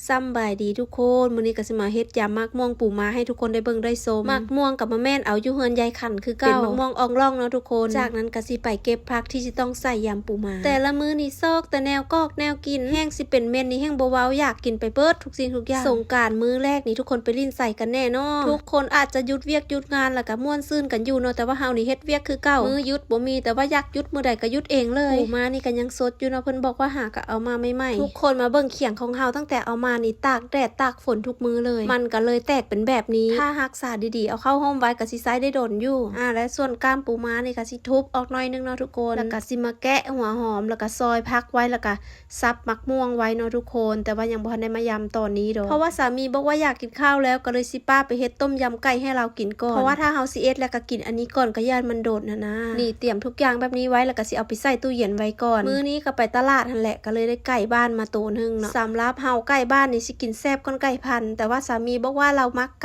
ซ้ำบายดีทุกคนมื้อนี้ก็สิมาเฮ็ดยำมักม่วงปูม้าให้ทุกคนได้เบิ่งได้ชมมักม่วงกับมะแม่นเอาอยู่เฮือนยายขันคือเก่าเป็นมักม่วงอ่องร่องเนาะทุกคนจากนั้นก็สิไปเก็บผักที่สิต้องใส่ยำปูม้าแต่ละมื้อนี่ซอกแต่แนวกอกแนวกินแห้งสิเป็นเม่นนี่แห้งบ่เว้าอยากกินไปเบิดทุกสิ่งทุกอย่างสงกรานต์มื้อแรกนี่ทุกคนไปลิ้นใส่กันแน่เนาะทุกคนอาจจะหยุดเวียกหยุดงานแล้วก็ม่วนซื่นกันอยู่เนาะแต่ว่าเฮานี่เฮ็ดเวียกคือเก่ามื้อหยุดบ่มีแต่ว่าอยากหยุดมื้อใดก็หยุดเองเลยปูม้านี่ก็ยังสดอยู่เนาะเพิ่นบอกว่าหาก็เอามาใหม่ๆทุกคนมาเบิ่งเขียงของเฮาตั้งแต่เอามานี่ตากแดดตากฝนทุกมื้อเลยมันก็เลยแตกเป็นแบบนี้ถ้ารักษาดีๆเอาเข้าห้องไว้ก็สิใช้ได้โดนอยู่และส่วนก้ามปูม้านี่ก็สิทุบออกหน่อยนึงเนาะทุกคนแล้วก็สิมาแกะหัวหอมแล้วก็ซอยพักไว้แล้วก็ซับมักม่วงไว้เนาะทุกคนแต่ว่ายังบ่ทันได้มายำตอนนี้ดอกเพราะว่าสามีบอกว่าอยากกินข้าวแล้วก็เลยสิป้าไปเฮ็ดต้มยำไก่ให้เรากินก่อนเพราะว่าถ้าเฮาสิเอ็ดแล้วก็กินอันนี้ก่อนก็ย่านมันโดดนะนี่เตรียมทุกอย่างแบบนี้ไว้แล้วก็สิเอาไปใส่ตู้เย็นไว้ก่อนมื้อนี้ก็ไปตลาดนั่นแหละก็เลยได้ไก่บ้านมาตัวนึงเนาะสำหรับเฮาไก่บ้านนี่สิกินแซ่บก้อนไก่พันธุ์แต่ว่าสามีบอกว่าเรามักไ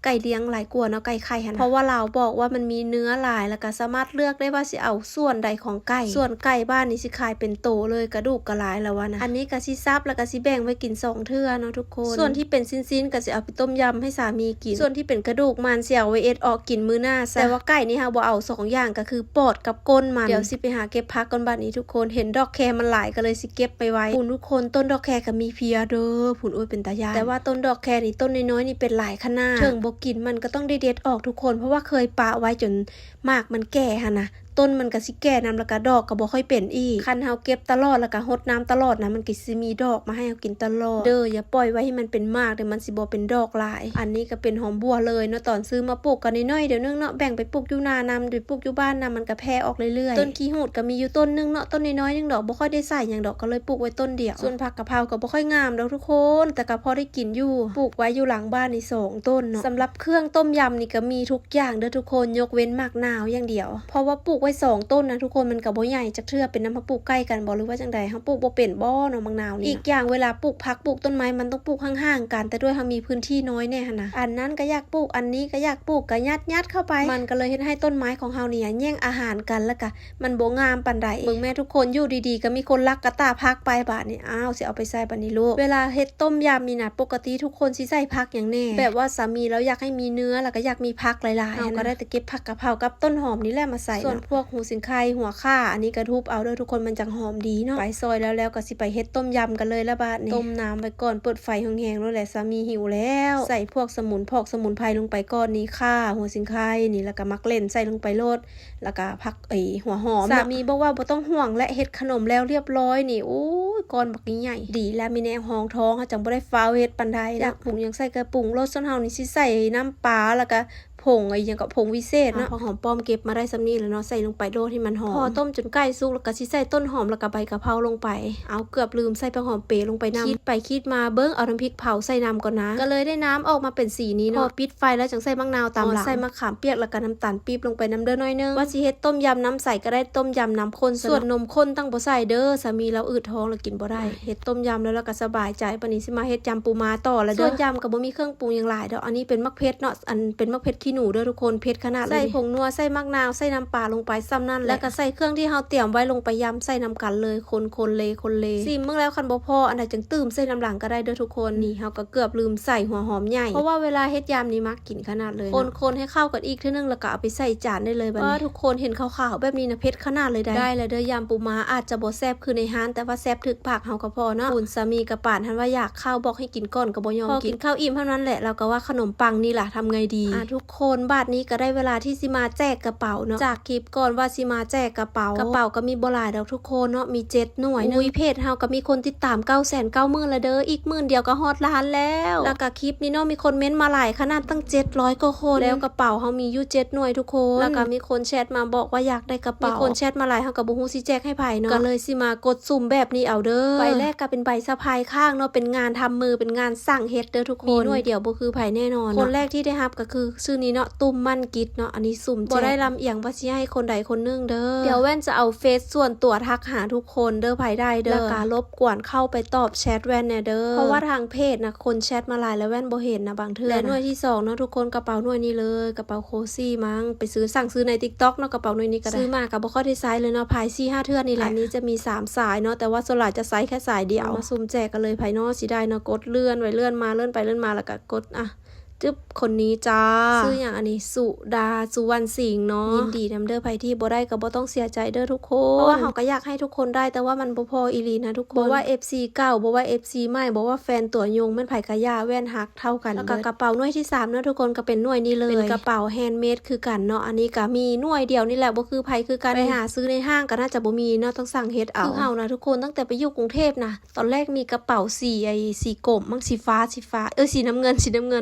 ก่เลี้ยงหลายกว่าเนาะไก่ไข่หั่นเพราะว่าเราบอกว่ามันมีเนื้อหลายแล้วก็สามารถเลือกได้ว่าสิเอาส่วนใดของไก่ส่วนไก่บ้านนี่สิขายเป็นโตเลยกระดูกก็หลายแล้ววะนะอันนี้ก็สิซับแล้วก็สิแบ่งไว้กิน2เทื่อเนาะทุกคนส่วนที่เป็นชิ้นๆก็สิเอาไปต้มยำให้สามีกินส่วนที่เป็นกระดูกมันสิเอาไว้เอ็ดออกกินมื้อหน้าแต่ว่าไก่นี่เฮาบ่เอา2อย่างก็คือปอดกับก้นมันเดี๋ยวสิไปหาเก็บผักก่อนบัดนี้ทุกคนเห็นดอกแคมันหลายก็เลยสิเก็บไปไว้คุณทุกคนต้นดอกแคก็มีเพียเด้อผุนโอ้ยเป็นตายายแต่ว่าต้นดอกแคนี่ต้นน้อยๆนี่เป็นหลายขนาดเถิงบ่กินมันก็ต้องได้เด็ดออกทุกคนเพราะว่าเคยปะไว้จนมากมันแก่หั่นนะต้นมันก็สิแก่น้ำแล้วก็ดอกก็บ่ค่อยเป็นอีกคันเฮาเก็บตลอดแล้วก็รดน้ำตลอดนะมันก็สิมีดอกมาให้เฮากินตลอดเด้ออย่าปล่อยไว้ให้มันเป็นมากเดี๋ยวมันสิบ่เป็นดอกหลายอันนี้ก็เป็นหอมบัวเลยเนาะตอนซื้อมาปลูกกันน้อยๆเดี๋ยวนึงเนาะแบ่งไปปลูกอยู่นานำหรือปลูกอยู่บ้านนำมันก็แพร่ออกเรื่อยๆต้นขี้หูดก็มีอยู่ต้นนึงเนาะต้นน้อยๆนึงดอกบ่ค่อยได้ใส่หยังดอกก็เลยปลูกไว้ต้นเดียวส่วนผักกะเพราก็บ่ค่อยงามดอกทุกคนแต่ก็พอได้กินอยู่ปลูกไว้อยู่หลังบ้านนี่2ต้นเนาะสำหรับเครื่องต้มยำนี่ก็มีทุกอย่างเด้อทุกคนยกเว้นมากนาวอย่างเดียวเพราะว่าปลูกไว้2ต้นนะทุกคนมันก็บ่ใหญ่จักเทื่อเป็นน้ำผักปลูกใกล้กันบ่หรือว่าจังใดเฮาปลูกบ่เป็นบ่เนาะมะนาวนี่อีกอย่างเวลาปลูกผักปลูกต้นไม้มันต้องปลูกห่างๆกันแต่ด้วยเฮามีพื้นที่น้อยแน่หั่นนะอันนั้นก็อยากปลูกอันนี้ก็อยากปลูกก็ยัดเข้าไปมันก็เลยเฮ็ดให้ต้นไม้ของเฮานี่แย่งอาหารกันแล้วก็มันบ่งามปานใดเบิ่งแม่ทุกคนอยู่ดีๆก็มีคนลักกระตาผักไปบาดนี้อ้าวสิเอาไปใส่บัดนี้ลูกเวลาเฮ็ดต้มยำนี่นะปกติทุกคนสิใส่ผักหยังแน่แบบว่าสามีแล้วอยากให้มีเนื้อแล้วก็อยากมีผักหลายๆเฮาก็ได้แต่เก็บผักกะเพรากับต้นหอมนี่แหละมาใส่ส่วนพวกหูสิงไคหัวข่าอันนี้ก็ทุบเอาเด้อทุกคนมันจังหอมดีเนาะไปซอยแล้วก็สิไปเฮ็ดต้มยำกันเลยละบาดนี้ต้มน้ำไว้ก่อนเปิดไฟแห้งๆแล้วแหละสามีหิวแล้วใส่พวกสมุนไพรลงไปก่อนนี่ข่าหัวสิงไคนี่แล้วก็มักเล่นใส่ลงไปโลดแล้วก็ผักหัวหอมสามีบอกว่าบ่ต้องห่วงและเฮ็ดขนมแล้วเรียบร้อยนี่โอ้ยก้อนบักใหญ่ดีแล้วมีแนวห้องท้องเฮาจังบ่ได้ฟ้าวเฮ็ดปานใดอยากปรุงยังใส่กระปุงรสส้นเฮานี่สิใส่น้ำปลาแล้วก็ผงอย่างกับผงวิเศษเนาะพอหอมป้อมเก็บมาได้ซ้ำนี้แล้วเนาะใส่ลงไปโดดให้มันหอมพอต้มจนใกล้สุกแล้วก็สิใส่ต้นหอมแล้วก็ใบกะเพราลงไปเอาเกือบลืมใส่ผักหอมเปรย์ลงไปน้ำคิดไปคิดมาเบิ้งเอาน้ำพริกเผาใส่น้ำก่อนนะก็เลยได้น้ำออกมาเป็นสีนี้เนาะพอปิดไฟแล้วจังใส่มะนาวตามหลังใส่มะขามเปียกแล้วก็น้ำตาลปี๊บลงไปน้ำเด้อน้อยนึงว่าสิเฮ็ดต้มยำน้ำใสก็ได้ต้มยำน้ำข้นส่วนนมข้นตั้งบ่ใส่เด้อสามีเราอืดท้องแล้วกินบ่ได้เฮ็ดต้มยำแล้วก็สบายใจปานนี้สิมาเฮ็ดยำปูม้าต่อแล้วเด้อส่วนยำก็บ่มีเครื่องปรุงอย่างหลายดอกอันนี้เป็นมะเขือเนาะอันเป็นมะเขือขี้หนูเด้อทุกคนเผ็ดขนาดใส่ผงนัวใส่มะนาวใส่น้ำปลาลงไปซ้ำนั่นแล้วก็ใส่เครื่องที่เฮาเตรียมไว้ลงไปยำใส่น้ำกันเลยคนเลยซิมเมื่อแล้วคันบ่พออันใดจังตื่มใส่น้ำหลังก็ได้เด้อทุกคนนี่เฮาก็เกือบลืมใส่หัวหอมใหญ่เพราะว่าเวลาเฮ็ดยำนี่มักกินขนาดเลยคนให้เข้ากันอีกเทื่อนึงแล้วก็เอาไปใส่จานได้เลยบัดนี้ทุกคนเห็นขาวๆแบบนี้นะเผ็ดขนาดเลยได้แล้วเด้อยำปูม้าอาจจะบ่แซ่บคือในร้านแต่ว่าแซ่บถึกปากเฮาก็พอเนาะคุณสามีกับป่านท่านว่าอยากข้าวบอกให้กินก่อนก็บ่ยอมกินข้าวอิ่มเท่านั้นแหละเราก็ว่าขนมปังนี่ล่ะทำไงดีทุกคนบาดนี้ก็ได้เวลาที่สิมาแจกกระเป๋าเนาะจากคลิปก่อนว่าสิมาแจกกระเป๋าก็มีบ่หลายดอกทุกคนเนาะมี7หน่วยเพจเฮาก็มีคนติดตาม 990,000แล้วเด้ออีก10,000เดียวก็ฮอดล้านแล้วก็คลิปนี้เนาะมีคนเม้นต์มาหลายขนาดตั้ง700กว่าคนแล้วกระเป๋าเฮามีอยู่7หน่วยทุกคนแล้วก็มีคนแชทมาบอกว่าอยากได้กระเป๋ามีคนแชทมาหลายเฮาก็บ่ฮู้สิแจกให้ไผเนาะก็เลยสิมากดสุ่มแบบนี้เอาเด้อใบแรกก็เป็นใบสะพายข้างเนาะเป็นงานทำมือเป็นงานสั่งเฮ็ดเด้อทุกคนมีหน่วยเดียวบ่คือไผแน่นอนคนแรกที่ได้รับก็คือชื่อนี้ นี้เนาะตุ้มมั่นกิจเนาะอันนี้สุ่มแจกบ่ได้ลำเอียงว่าสิให้คนใดคนหนึงเด้อเดี๋ยวแว่นจะเอาเฟซส่วนตัวทักหาทุกคนเด้อไผได้เด้อแล้วก็รบกวนเข้าไปตอบแชทแว่นแน่เด้อเพราะว่าทางเพจนะคนแชทมาหลายแล้วแว่นบ่เห็นนะบางเทื่อและหน่วยที่2เนาะทุกคนกระเป๋าหน่วยนี้เลยกระเป๋าโคซี่มั้งไปสั่งซื้อใน TikTok เนาะกระเป๋าหน่วยนี้ก็ได้ซื้อมาก็บ่ค่อยได้ใช้เลยเนาะภาย 4-5 เทื่อนี่แหละอันนี้จะมี3สายเนาะแต่ว่าส่วนใหญ่จะใช้แค่สายเดียวมาสุ่มแจกกันเลยภายนอกสิได้เนาะกดเลื่อนไว้เลื่อนมาเลื่อนไปเลื่อนมาแล้วก็กดจึ๊บคนนี้จ้าชื่ออย่างอันนี้สุดาสุวรรณสิงห์เนาะยินดีนำเด้อไผที่บ่ได้ก็บ่ต้องเสียใจเด้อทุกคนเพราะว่าเฮาก็อยากให้ทุกคนได้แต่ว่ามันบ่พออีหลีนะทุกคนบ่ว่า FC เก่าบ่ว่า FC ใหม่บ่ว่าแฟนตัวยงมันไผกะย่าแว่นฮักเท่ากันแล้วก็กระเป๋าหน่วยที่3เนาะทุกคนก็เป็นหน่วยนี้เลยเป็นกระเป๋าแฮนด์เมดคือกันเนาะอันนี้ก็มีหน่วยเดียวนี่แหละบ่คือไผคือกันไปหาซื้อในห้างก็น่าจะบ่มีเนาะต้องสั่งเฮ็ดเอาคือเฮานะทุกคนตั้งแต่ไปอยู่กรุงเทพนะตอนแรกมีกระเป๋าสีกรมมั่งสีฟ้าสีน้ำเงิ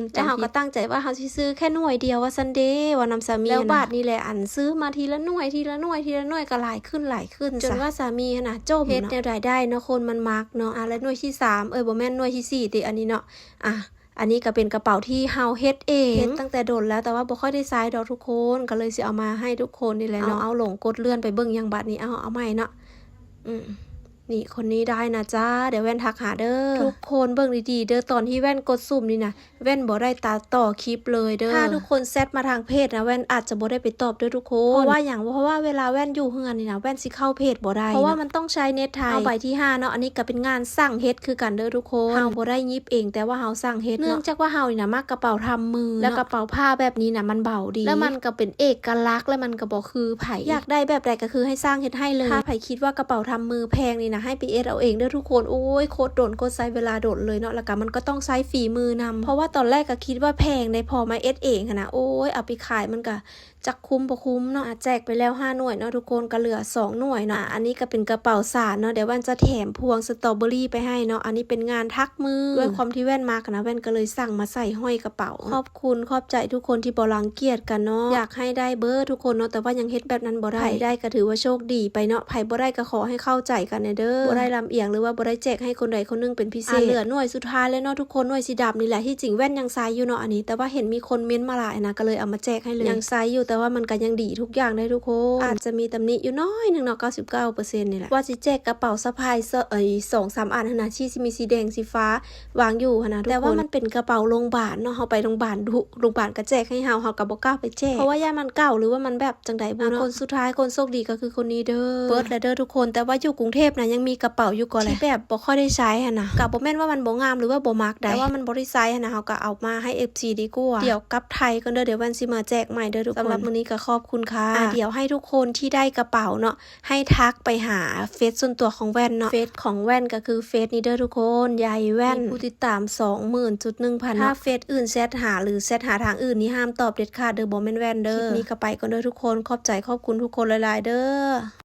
นแต่เฮาก็ตั้งใจว่าเฮาซื้อแค่หน่วยเดียวว่าซันเดย์ว่านำสามีแล้วบาทนี่แหละอันซื้อมาทีละหน่วยก็หลายขึ้นจนว่าสามีนะจมเฮ็ดแนวใดได้เนาะคนมันมักเนาะแล้วหน่วยที่3บ่แม่นหน่วยที่4ติอันนี้เนาะอันนี้ก็เป็นกระเป๋าที่เฮาเฮ็ดเองตั้งแต่โดนแล้วแต่ว่าบ่ค่อยได้ใช้ดอกทุกคนก็เลยสิเอามาให้ทุกคนนี่แหละเนาะเอาหลงกดเลื่อนไปเบิ่งยังบัดนี้เอาใหม่เนาะนี่คนนี้ได้นะจ้าเดี๋ยวแว่นทักหาเด้อทุกคนเบิ่งดีๆเด้อตอนที่แว่นกดสุ่มนี่นะแว่นบ่ได้ตัดต่อคลิปเลยเด้อถ้าทุกคนแซดมาทางเพจนะแว่นอาจจะบ่ได้ไปตอบด้วยทุกคนเพราะว่าเวลาแว่นอยู่เฮือนนี่นะแว่นสิเข้าเพจบ่ได้เพราะว่ามันต้องใช้เน็ตไทยเอาไปที่5เนาะอันนี้ก็เป็นงานสั่งเฮ็ดคือกันเด้อทุกคนเฮาบ่ได้ยิบเองแต่ว่าเฮาสั่งเฮ็ดเนื่องจากว่าเฮานี่นะมักกระเป๋าทำมือแล้วกระเป๋าผ้าแบบนี้นะมันเบาดีแล้วมันก็เป็นเอกลักษณ์และมันก็บ่คือไผอยากได้แบบใดก็คือให้สร้างเฮ็ดให้เลยถ้าไผคิดว่ากระเป๋าทำมือแพงนี่นะให้ไปเอ็ดเอาเองเด้อทุกคนโอ้ยโคตรโดนโคตรใช้เวลาโดดเลยเนาะแล้วก็มันก็ต้องใช้ฝีมือนำเพราะว่าตอนแรกก็คิดว่าแพงในพอมาเอ็ดเองนะโอ้ยเอาไปขายมันก็จักคุ้มบ่คุ้มเนาะแจกไปแล้ว5หน่วยเนาะทุกคนก็เหลือ2หน่วยเนาะอันนี้ก็เป็นกระเป๋าสารเนาะเดี๋ยวแว่นจะแถมพวงสตรอเบอรี่ไปให้เนาะอันนี้เป็นงานทักมือด้วยความที่แว่นมากนะแว่นก็เลยสั่งมาใส่ห้อยกระเป๋าขอบใจทุกคนที่บ่รังเกียจกันเนาะอยากให้ได้เบอร์ทุกคนเนาะแต่ว่ายังเฮ็ดแบบนั้นบ่ได้ได้ก็ถือว่าโชคดีไปเนาะไผบ่ได้ก็ขอให้เข้าใจกันเด้อบ่ได้ลำเอียงหรือว่าบ่ได้แจกให้คนใดคนนึงเป็นพิเศษเหลือหน่วยสุดท้ายแล้วเนาะทุกคนหน่วยสีดำนี่แหละที่จริงแว่นยังไซส์อยู่เนาะอันนี้แต่ว่าเห็นมีคนเม้นมาหลายนะก็เลยเอามาแจกให้เลยยังไซส์อยู่แต่ว่ามันก็ยังดีทุกอย่างได้ทุกคนอาจจะมีตำหนิอยู่น้อยนึงเนาะ 99% นี่แหละว่าสิแจกกระเป๋าสะพาย2-3 อันนะที่มีสีแดงสีฟ้าวางอยู่นะทุกคนแต่ว่ามันเป็นกระเป๋าโรงพยาบาลเนาะเฮาไปโรงพยาบาลก็แจกให้เฮาก็บ่กล้าไปแจกเพราะว่าย่ามันเก่าหรือว่ามันแบบจังไดบ่เนาะคนสุดท้ายคนโชคดีก็คือคนนี้เด้อเปิดแล้วเด้อทุกคนแต่ว่าอยู่กรุงเทพนะยังมีกระเป๋าอยู่ก่อนแหละที่แบบบ่ค่อยได้ใช้นะก็บ่แม่นว่ามันบ่งามหรือว่าบ่มักได้แต่ว่ามันบ่ได้ใช้นะเฮาก็เอามาให้ FC ดีกว่าเดี๋ยวกลับไทยกันเด้อเดี๋ยววันสิมาแจกใหม่เด้อทุกคนสำหรับมื้อนี้ก็ขอบคุณค่ะเดี๋ยวให้ทุกคนที่ได้กระเป๋าเนาะให้ทักไปหาเฟซส่วนตัวของแว่นเนาะเฟซของแว่นก็คือเฟซนี้เด้อทุกคนยายแว่นผู้ติดตาม 20,000 ถ้าเฟซอื่นแชทหาหรือแชทหาทางอื่นนี่ห้ามตอบเด็ดขาดเด้อบ่แม่นแว่นเด้อคลิปนี้ก็ไปก่อนเด้อทุกคนขอบคุณทุกคนหลายๆเด้อ